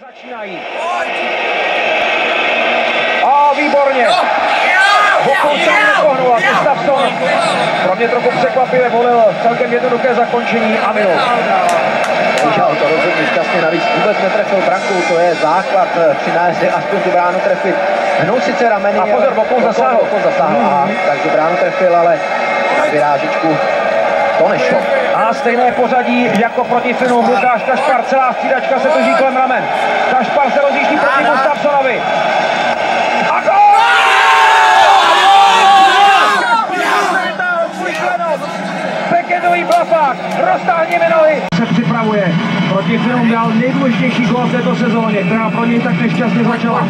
Začínají. A výborně. Bokou se nepohnul a Gustafsson pro mě trochu překvapivě volil celkem jednoduché zakončení a minul. Udělal to rozhodně šťastně, navíc vůbec netrefil branku, to je základ při nájezdy aspoň tu bránu trefit. Hnul sice rameny, a pozor, bokou zasáhl. Takže bránu trefil, ale na vyrážičku to nešlo. A stejné pořadí jako proti Finům. Lukáš Kašpar, celá střídačka se drží kolem ramen. Kašpar se rozjíždí proti Gustafssonovi. A gól! Peketový blafák, roztáhněme nohy. Se připravuje. Proti Finům dal nejdůležitější gól v této sezóně, která pro něj tak nešťastně začala.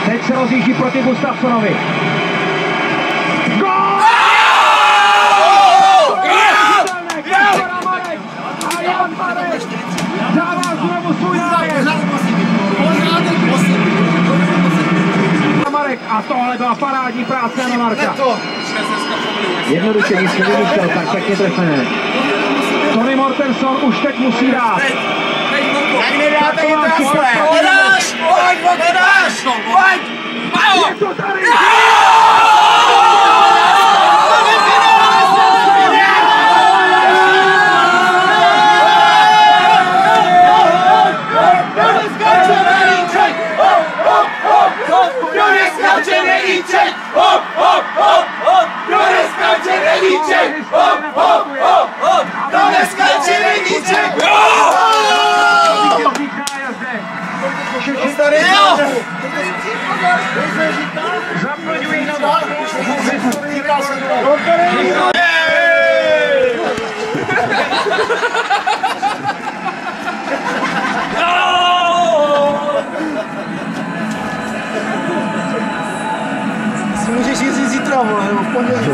Teď se rozjíždí proti Gustafssonovi. Dává znovu svůj nájezd. Marek, a tohle byla parádní práce na Marka. Jednoduše nic nevymyslel, tak pěkně trefené. Tony Mortenson už teď musí dát. Jak nedáte jim takhle? Podáš! Pojď! Je to tady! Zaplňují si můžeš jít zítra, nebo v pondělí.